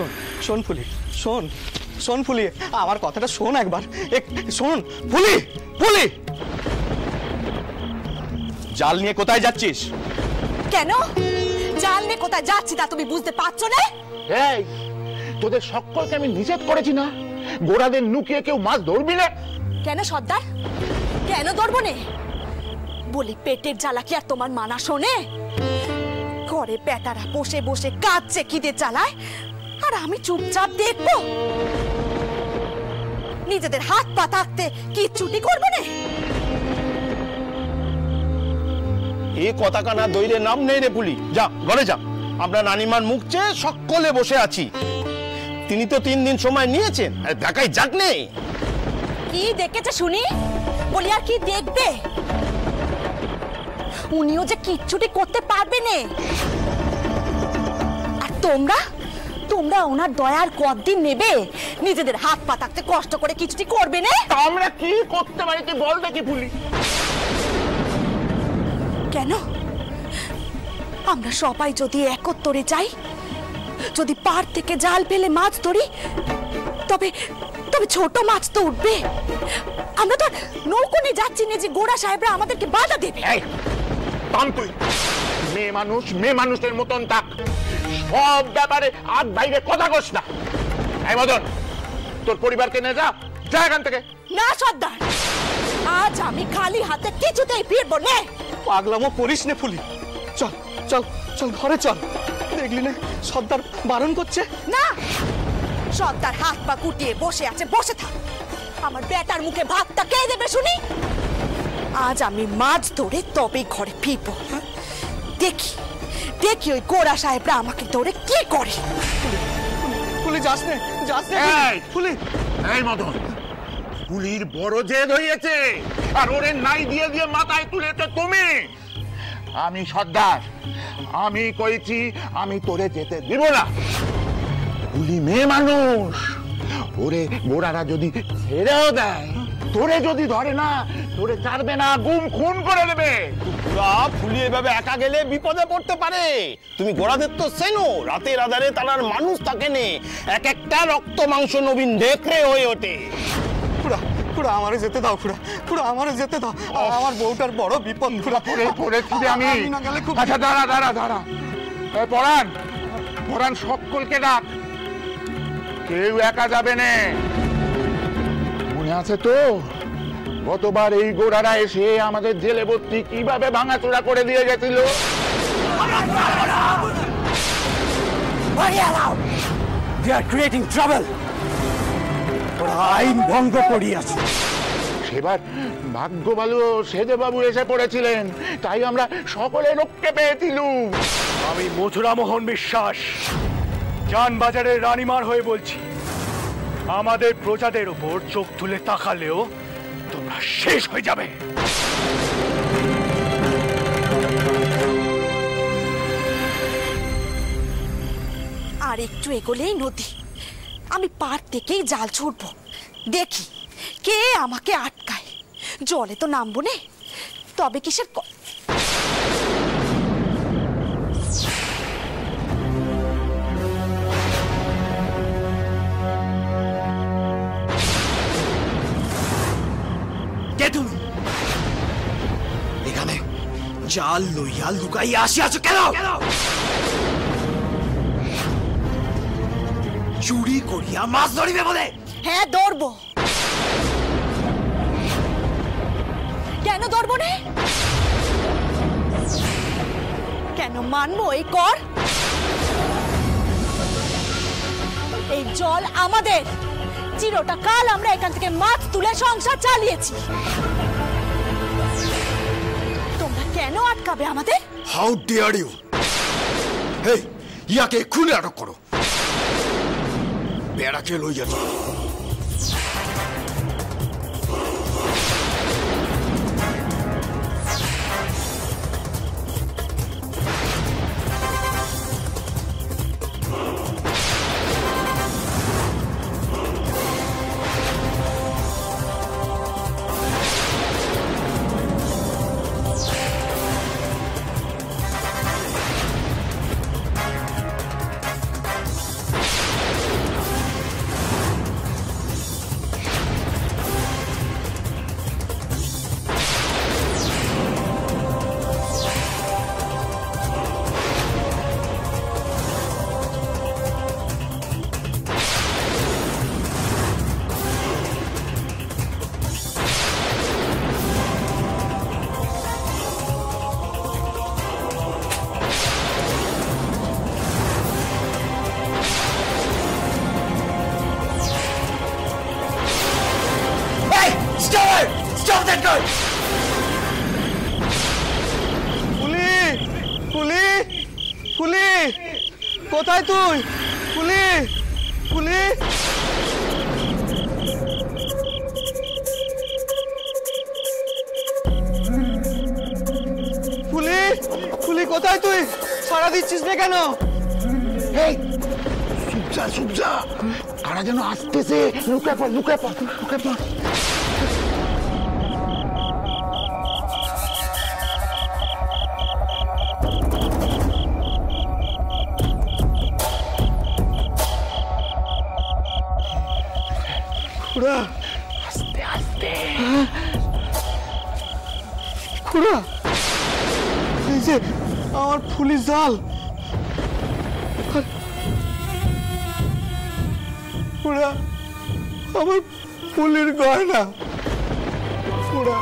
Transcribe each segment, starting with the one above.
শোন শোন ফুলি, শোন শোন ফুলি, আমার কথাটা শোন একবার, শোন ফুলি। ফুলি, জাল নিয়ে কোথায় যাচ্ছিস? কেন জাল নিয়ে কোথায় যাচ্ছি তা তুমি বুঝতে পারছো না? এই তোদের সকলকে আমি নিষেধ করেছি না, গোড়াদের লুকিয়ে কেউ মাছ ধরবি না। কেন সর্দার, কেন ধরবো না? বলি পেটের জ্বালা কি আর তোমার মানা শোনে? ঘরে বেটারা বসে বসে কাঁদছে খিদে জ্বালায়, আর আমি চুপচাপ দেখবো? নিজেদের হাত পা থাকতে কি ছুটি করবো না? এই কথা কানা দইরে নাম নেই রে পুলি, যা ঘরে যা। আমরা নানিমার মুখ চেয়ে সকলে বসে আছি, তিনি তো 3 দিন সময় নিয়েছেন, দেখাই যাক নেই। কি দেখেছে শুনি? বলি আর কি দেখবে? উনিও যে কিচ্ছুটি করতে পারবে না। আর তোমরা তোমরা ওনার দয়ার কতদিন নেবে? নিজেদের হাত পা থাকতে কষ্ট করে কিছুটি করবে না? আমরা কি করতে পারি তুই বল দেখি পুলি। কেন আমরা সবাই যদি একত্রে যাই, যদি পাড় থেকে জাল ফেলে মাছ ধরি, তবে তবে ছোট মাছ তো উঠবে। আমরা তো নৌকো নিয়ে যাচ্ছি না যে গোড়া সাহেবরা আমাদেরকে বাধা দেবে। তুই মেয়ে মানুষের মতন থাক, সব ব্যাপারে আগ বাইরে কথা কস না। এই মদন, তোর পরিবারকে নিয়ে যা, যা এখান থেকে। না সর্দার, আজ আমি খালি হাতে কিছুতেই ফিরবো না। পাগলামো করিস নে ফুলি, চল চল চল ঘরে চল। দেখলি না সর্দার বারণ করছে। না, সর্দার হাত পা গুটিয়ে বসে আছে, বসে থাক। আমার বেটার মুখে ভাতটা কে দেবে শুনি? আজ আমি মাছ ধরে তবেই ঘরে ফিরবো। দেখি দেখি ওই গোড়া সাহেবরা আমাকে ধরে কি করে। ফুলি যাস নে, যাস নে ফুলি। এই মদন, পুলির বড় জেদ হয়েছে, আর ওরে নাই দিয়ে দিয়ে মাথায় তুলেছে তুমি। আমি সর্দার, আমি কইছি আমি তোরে যেতে দিব না। পুলি মেয়ে মানুষ, ওরে গোড়ারা যদি ছেড়েও দেয়, তোরে যদি ধরে না, তোরে ছাড়বে না, গুম খুন করে দেবে। ফুলি এভাবে একা গেলে বিপদে পড়তে পারে। তুমি গোড়াদের তো চেনো, রাতের আধারে তার মানুষ থাকে নে, এক একটা রক্ত মাংস নবীন দেখরে হয়ে ওঠে। খুড়া আমারে যেতে দাও, খুড়া আমারে যেতে দাও, আমার বউটার বড় বিপদ। খুড়া পড়েছি আমি। আচ্ছা দাঁড়া দাঁড়া দাঁড়া, পরাণ সকলকে ডাক, কেউ একা যাবে না। মনে আছে তো গতবার এই গোড়ারা এসে আমাদের জেলে ভর্তি কিভাবে ভাঙাচোরা করে দিয়ে গেছিল? আইন ভঙ্গ করিয়াছে। সেবার ভাগ্য ভালো সেজে বাবু এসে পড়েছিলেন, তাই আমরা সকলে রক্ষে পেয়েছিলুম। আমি মথুরা মোহন বিশ্বাস, জানবাজারের রানীমার হয়ে বলছি, আমাদের প্রজাদের উপর চোখ তুলে তাকালেও তোমরা শেষ হয়ে যাবে। আর একটু এগোলেই নদী, আমি পাড় থেকেই জাল ছুটবো। দেখি কে আমাকে আটকায়। জলে তো নামবো না, তবে কিসের এখানে জাল লইয়া লুকাইয়া আসিয়াছ কেন? চুরি করিয়া মাছ ধরিবে বলে? হ্যাঁ ধরবো। কেন ধরবো না? কেন মানবো এই কর? এই জল আমাদের, চিরটা কাল আমরা এখান থেকে মাছ তুলে সংসার চালিয়েছি। তোমরা কেন আটকাবে আমাদের? How dare you! এই ইয়াকে খুলে আটক করো, বেড়াকে লইয়া যাও। কোথায় তুই? ফুলি, ফুলি, ফুলি, ফুলি কোথায় তুই? সারা দিচ্ছিস না কেন? এই সুবজা সুবজা, কারা যেন আসতেছে, লুকে পড় লুকে পড় লুকে পড়। খুড়া, আস্তে আস্তে। খুড়া, এই যে আমার ফুলির জাল। খুড়া, আমার ফুলির গয়না। খুড়া,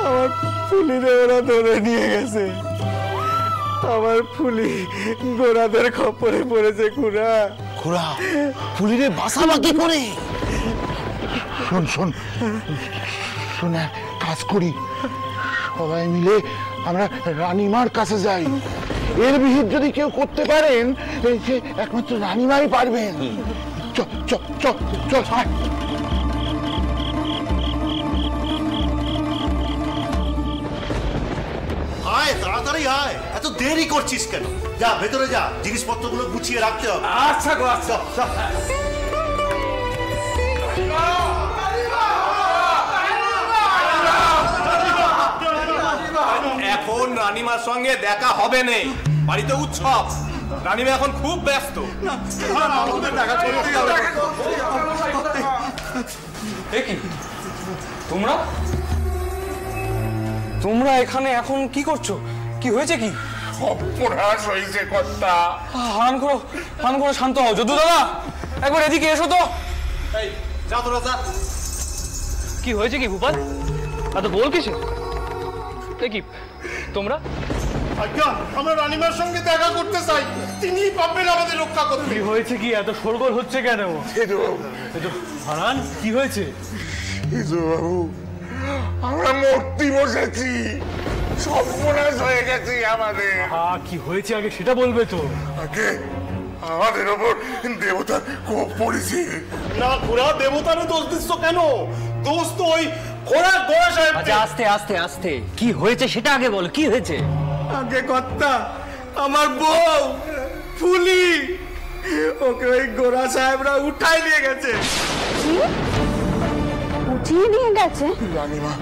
আমার ফুলিরে ওরা ধরে নিয়ে গেছে। আমার ফুলি গোড়াদের খপ্পরে পড়েছে। খুড়া, খুড়া, ফুলিরে বাঁচাবা কি করে? শোন শোন শোন, এক কাজ করি, সবাই মিলে আমরা রানীমার কাছে যাই। এর বিহিত যদি কেউ করতে পারেন, এই যে একমাত্র রানীমাই পারবেন। চল চল চল চল। আয় তাড়াতাড়ি আয়, এত দেরি করছিস কেন? যা ভেতরে যা, জিনিসপত্রগুলো গুছিয়ে রাখতে হবে। আচ্ছা গো, আচ্ছা। এখন রানীমার সঙ্গে দেখা হবে নেই, বাড়িতে উৎসব। রানীমা এখন খুব ব্যস্ত। তোমরা তোমরা এখানে এখন কি করছো? কি হয়েছে? কি অপরাধ হয়েছে কর্তা? হারান করো, শান্ত হও। যদু দাদা, একবার এদিকে এসো তো। এই যা তোরা যা। কি হয়েছে কি ভূপাল? এত বল কিসে? কি তোমরা? আজ্ঞা, আমরা রানীমার সঙ্গে দেখা করতে চাই, তিনি পাবেন আমাদের রক্ষা করতে। কি হয়েছে? কি এত শোরগোল হচ্ছে কেন? হারান, কি হয়েছে? বাবু, আমরা মূর্তি বসেছি, সর্বনাশ হয়ে গেছে আমাদের। কি হয়েছে আগে সেটা বলবে তো। আগে আমাদের ওপর দেবতার কোপ পড়েছে। না খুড়া, দেবতারে দোষ দিচ্ছ কেন? দোষ তো ওই ঘোড়া সাহেব। আচ্ছা, আস্তে আস্তে আস্তে, কি হয়েছে সেটা আগে বলো, কি হয়েছে? আগে কর্তা, আমার বউ ফুলি, ওকে ওই গোরা সাহেবরা উঠাই নিয়ে গেছে। উঠিয়ে নিয়ে গেছে? রানীমা,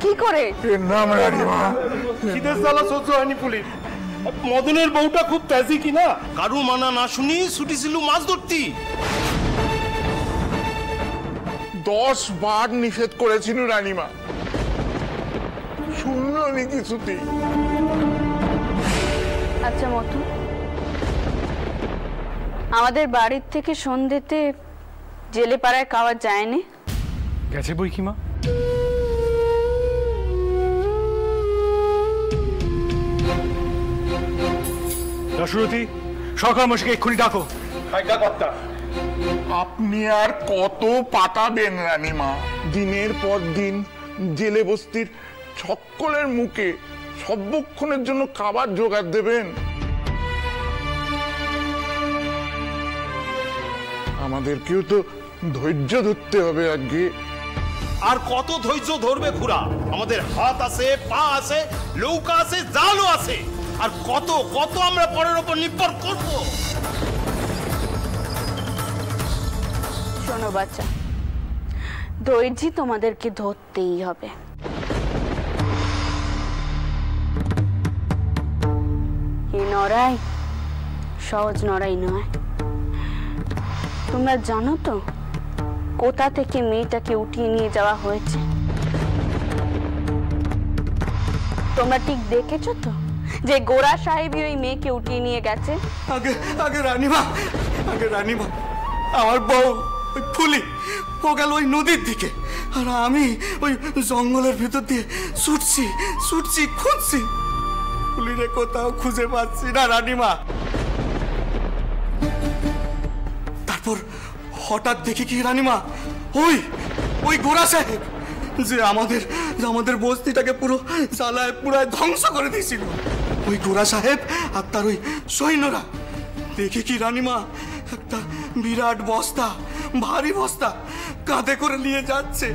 কি করে? এর নাম রানীমা। খিদের জ্বালা সহ্য হয়নি পুলিশ। মদনের বউটা খুব তেজি কিনা, কারু মানা না শুনি ছুটিছিল মাছ ধরতি। 10 বার নিষেধ করেছিল রানীমা, শুনলনি কিছুতেই। আচ্ছা মতু, আমাদের বাড়ির থেকে সন্ধ্যেতে জেলে পাড়ায় খাওয়া যায়নি? গেছে বই কি মা। দশরথী, সরকার মশাইকে এক্ষুনি ডাকো। আপনি আর কত পাতাবেন রানীমা? দিনের পর দিন জেলে বস্তির সকলের মুখে সর্বক্ষণের জন্য খাবার জোগাড় দেবেন? আমাদেরকেও তো ধৈর্য ধরতে হবে। আগে আর কত ধৈর্য ধরবে খুড়া? আমাদের হাত আছে, পা আছে, নৌকা আছে, জালও আছে। আর কত কত আমরা পরের ওপর নির্ভর করব? শোনো বাচ্চা, ধৈর্য তোমাদেরকে ধরতেই হবে। এই লড়াই সহজ লড়াই নয়। তোমরা জানো তো কোথা থেকে মেয়েটাকে উঠিয়ে নিয়ে যাওয়া হয়েছে? তোমরা ঠিক দেখেছো তো যে গোরা সাহেবই ওই মেয়েকে উঠিয়ে নিয়ে গেছে? আগে রানীমা, আমার বউ ওই ফুলি, ও গেল ওই নদীর দিকে, আর আমি ওই জঙ্গলের ভিতর দিয়ে ছুটছি খুঁজছি। ফুলিরে কোথাও খুঁজে পাচ্ছি না রানীমা। তারপর হঠাৎ দেখি কি রানীমা, ওই গোরা সাহেব যে আমাদের বস্তিটাকে পুরো জ্বালায় পুরায় ধ্বংস করে দিয়েছিল, ওই গোরা সাহেব আর তার ওই সৈন্যরা দেখি কি রানীমা একটা বিরাট বস্তা, ভারী বস্তা কাঁধে করে নিয়ে যাচ্ছে।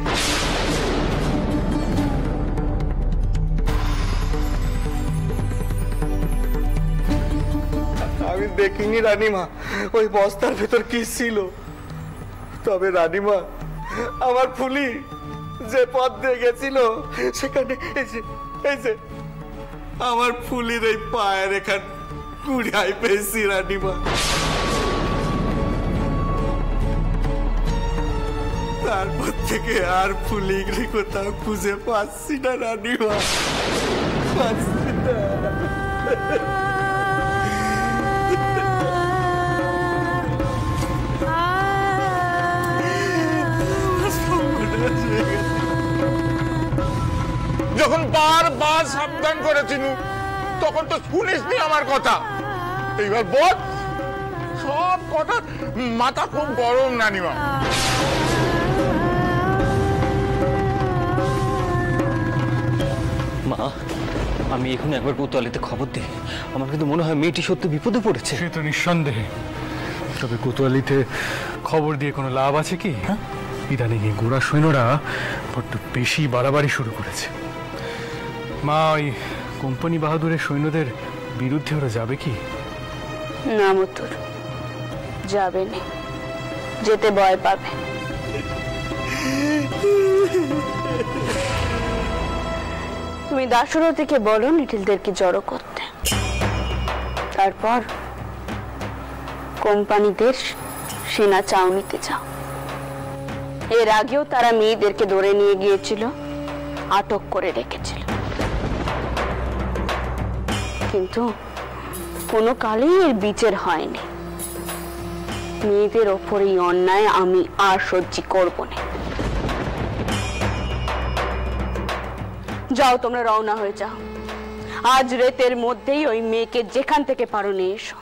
আমি দেখিনি রানীমা ওই বস্তার ভেতর কি ছিল, তবে রানীমা আমার ফুলি যে পথ দিয়ে গেছিল সেখানে এই যে আমার ফুলির এই পায়ের এখান কুড়িয়াই পেয়েছি রানীমা। তারপর থেকে আর ফুলি কোথাও খুঁজে পাচ্ছি না রানীমা, পাচ্ছি না। যখন বারবার সাবধান করেছিল তখন তো শুনিসনি আমার কথা। এইবার বল, সব কথা মাথা খুব গরম রানীমা। মা, আমি এখন একবার কোতোয়ালিতে খবর দিই। আমার কিন্তু মনে হয় মেয়েটি সত্যি বিপদে পড়েছে। সে তো নিঃসন্দেহে, তবে কোতোয়ালিতে খবর দিয়ে কোনো লাভ আছে কি? ইদানিং এই গোড়া সৈন্যরা বড্ড বেশি বাড়াবাড়ি শুরু করেছে। মা, ওই কোম্পানি বাহাদুরের সৈন্যদের বিরুদ্ধে ওরা যাবে কি? না মতুর, যাবে না, যেতে ভয় পাবে। তুমি দাশরথীকে বলো নিখিলদেরকে জড়ো করতে, তারপর কোম্পানিদের সেনা চাউনিতে যাও। এর আগেও তারা মেয়েদেরকে ধরে নিয়ে গিয়েছিল, আটক করে রেখেছিল, কিন্তু কোনো কালেই এর বিচার হয়নি। মেয়েদের ওপর এই অন্যায় আমি আর সহ্য করব না। যাও, তোমরা রওনা হয়ে যাও। আজ রাতের মধ্যেই ওই মেয়েকে যেখান থেকে পারো নিয়ে এসো।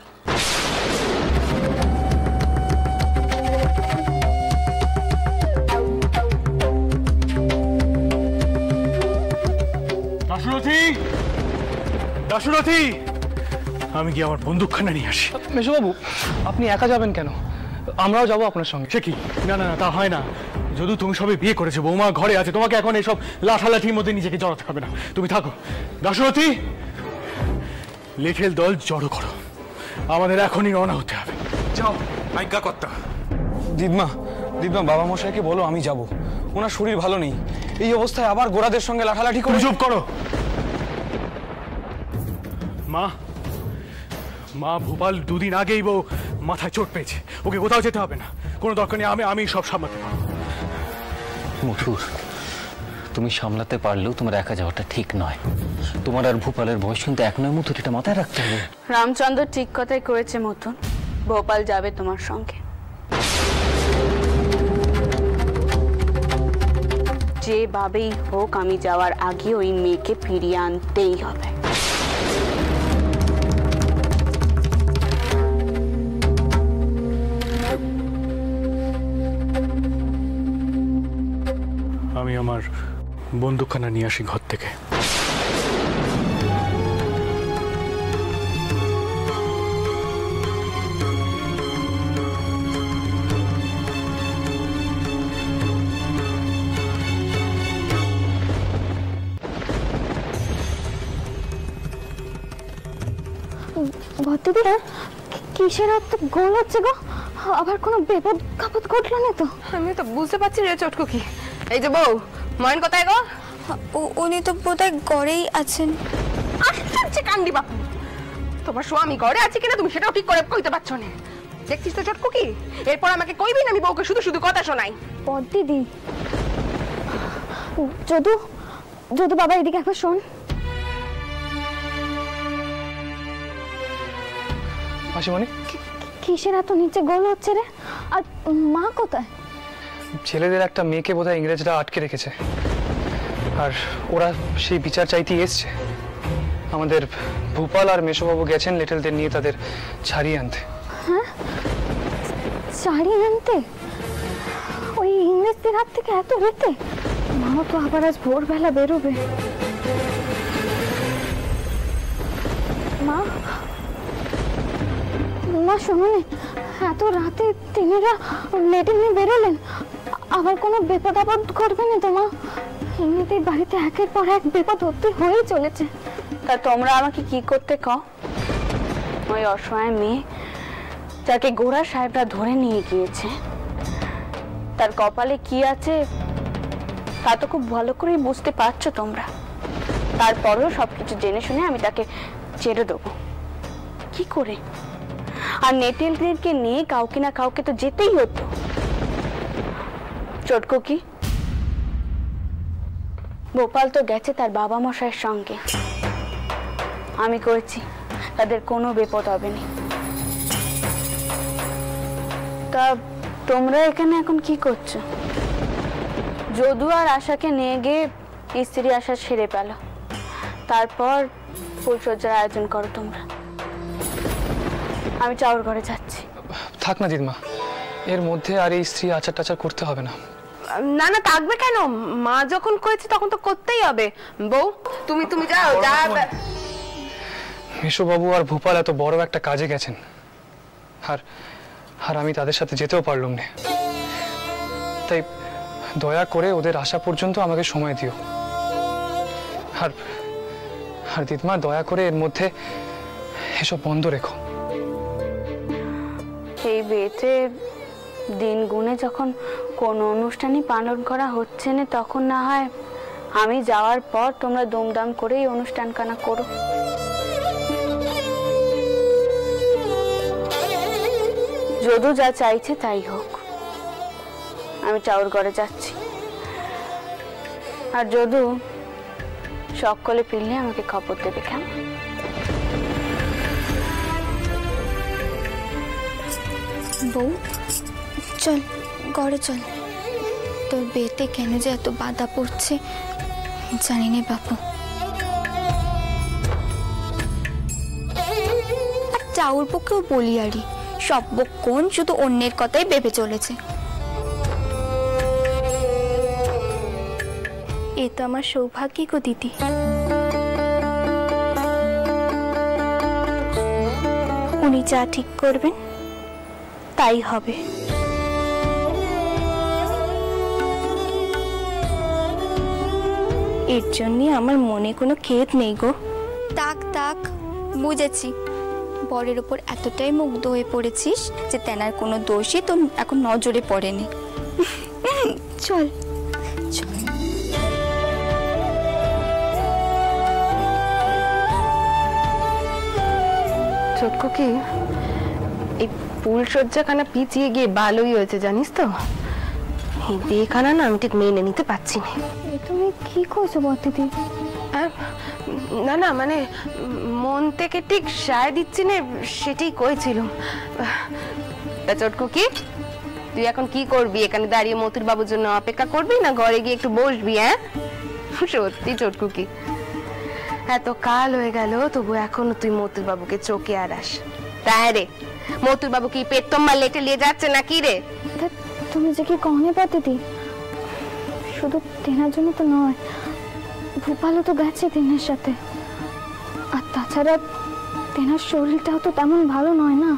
দাশরথী, দাশরথী, আমি কি আমার বন্দুকখানা নিয়ে আসি? মেশোবাবু, আপনি একা যাবেন কেন? আমরাও যাবো আপনার সঙ্গে। সে কি? না না না, তা হয় না। যদি তুমি সবে বিয়ে করেছো, বৌমা ঘরে আছে, তোমাকে এখন এসব লাঠালাঠির মধ্যে নিজেকে জড়াতে হবে না। তুমি থাকো। দাশরথী, লেঠেল দল জড়ো করো, আমাদের এখনই রওনা হতে হবে। যাও, আজ্ঞা কর্তা। দিদমা, দিদমা, বাবা মশাইকে বলো আমি যাব। ওনার শরীর ভালো নেই, এই অবস্থায় আবার গোড়াদের সঙ্গে লাঠালাঠি করে। চুপ করো। মা, মা ভোপাল দুদিন আগেই বউ মাথায় চোট পেয়েছে, ওকে কোথাও যেতে হবে না, কোনো দরকার নেই। আমি সব সামলাতে পারবো। মথুর, তুমি সামলাতে পারলেও তোমার একা যাওয়াটা ঠিক নয়। তোমার আর ভোপালের বয়স কিন্তু এক নয় মথুর, এটা মাথায় রাখতে হবে। রামচন্দ্র ঠিক কথাই করেছে মতন, ভোপাল যাবে তোমার সঙ্গে। যেভাবেই হোক আমি যাওয়ার আগে ওই মেয়েকে ফিরিয়ে আনতেই হবে। আমি আমার বন্দুকখানা নিয়ে আসি ঘর থেকে। ভর্তিদিরা, কিসের এত গোল হচ্ছে গো? আবার কোনো বিপদ কাপদ ঘটলো না তো? আমি তো বুঝতে পারছি রে চটকু কি। এই যে বউ, ময়ন কোথায় গো? উনি তো বোধহয় ঘরেই আছেন। আচ্ছা কান্দি বাপু, তোমার স্বামী ঘরে আছে কিনা তুমি সেটাও ঠিক করে কইতে পারছো না। দেখছিস তো চটকু কি, এরপর আমাকে কইবি না আমি বউকে শুধু শুধু কথা শোনাই। দিদি, যদু, যদু বাবা এদিকে একবার শোন। মাসিমণি, কিসের এত নিচে গোল হচ্ছে রে? আর মা কোথায়? ছেলেদের একটা মেয়েকে বোধহয় ইংরেজরা আটকে রেখেছে, আর ওরা সেই বিচার চাইতেই এসছে। আমাদের ভূপাল আর মেশোবাবু গেছেন লিটলদের নিয়ে তাদের ছাড়িয়ে আনতে। হ্যাঁ, ছাড়িয়ে আনতে? ওই ইংরেজদের হাত থেকে এত রাতে? মাও তো আবার আজ ভোরবেলা বেরোবে। মা, মা শোনো না, এত রাতে তিনিরা লেটে নিয়ে বেরোলেন, আবার কোনো বিপদ আপদ ঘটবে না তো মা? এমনিতেই বাড়িতে একের পর এক বিপদ হতে হয়েই চলেছে। তা তোমরা আমাকে কি করতে কও? ওই অসহায় মেয়ে যাকে গোড়া সাহেবরা ধরে নিয়ে গিয়েছে, তার কপালে কি আছে তা তো খুব ভালো করেই বুঝতে পারছো তোমরা। তারপরেও সবকিছু জেনে শুনে আমি তাকে ছেড়ে দেবো কি করে? আর নেটেলদেরকে নিয়ে কাউকে না কাউকে তো যেতেই হতো। চটকো কি ভোপাল তো গেছে তার বাবা মশাইয়ের সঙ্গে, আমি করেছি তাদের কোনো বিপদ হবে না। তা তোমরা এখানে এখন কি করছো? যদু আর আশাকে নিয়ে গিয়ে স্ত্রী আশা ছেড়ে পেল, তারপর ফুলসজ্জার আয়োজন করো তোমরা। আমি চাউর ঘরে যাচ্ছি। থাক না দিদিমা, এর মধ্যে আর এই স্ত্রী আচার টাচার করতে হবে না। না না, থাকবে কেন? মা যখন করেছে তখন তো করতেই হবে। বউ তুমি তুমি যাও। মেশোবাবু আর ভূপাল এত বড় একটা কাজে গেছেন, আর আমি তাদের সাথে যেতেও পারলাম না। তাই দয়া করে ওদের আসা পর্যন্ত আমাকে সময় দিও। আর দিদিমা দয়া করে এর মধ্যে এসব বন্ধ রেখো। এই বিয়েতে দিন গুনে যখন কোনো অনুষ্ঠানই পালন করা হচ্ছে না, তখন না হয় আমি যাওয়ার পর তোমরা দুমদাম করে এই অনুষ্ঠান কানা করো। যদু যা চাইছে তাই হোক, আমি চাউর ঘরে যাচ্ছি। আর যদু সকলে ফিরলে আমাকে খবর দেবে কেমন? বউ চল ঘরে চল, তোর বিয়েতে কেন যে এত বাধা পড়ছে জানি না বাপু। আর চাউর পক্ষেও বলি আরি, সব বক্ষণ শুধু অন্যের কথাই ভেবে চলেছে। এ তো আমার সৌভাগ্য গো দিদি। উনি যা ঠিক করবেন তাই হবে। এর জন্য আমার মনে কোনো খেদ নেই গো। তাক তাক বুঝেছি, বরের ওপর এতটাই মুগ্ধ হয়ে পড়েছিস যে তেনার কোনো দোষই তোর এখন নজরে পড়েনি। চল চল। চটকো কি এই ফুলসজ্জাখানা পিছিয়ে গিয়ে ভালোই হয়েছে জানিস তো? এই বিয়েখানা না আমি ঠিক মেনে নিতে পারছি না। তুমি কি কইছো বর্তিদি? না না, মানে মন থেকে ঠিক সায় দিচ্ছি না, সেটাই কইছিলাম। চটকো কি তুই এখন কি করবি? এখানে দাঁড়িয়ে মতির বাবুর জন্য অপেক্ষা করবি না ঘরে গিয়ে একটু বসবি? হ্যাঁ সত্যি চটকো কি, এত কাল হয়ে গেল তবু এখনো তুই মতির বাবুকে চোখে আরাস? তাই রে, মতুর বাবু কি পেট তোমার লেটে নিয়ে যাচ্ছে নাকি রে? তুমি যে কি কহনে পাতিদি, শুধু তেনার জন্য তো নয়, ভূপালও তো গেছে তেনার সাথে। আর তাছাড়া তেনার শরীরটাও তো তেমন ভালো নয় না।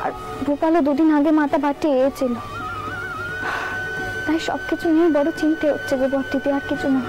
আর ভূপালও দুদিন আগে মাথা বাটিয়ে এসেছিল, তাই সবকিছু নিয়ে বড় চিন্তা হচ্ছে গো বর্তিদি, আর কিছু না।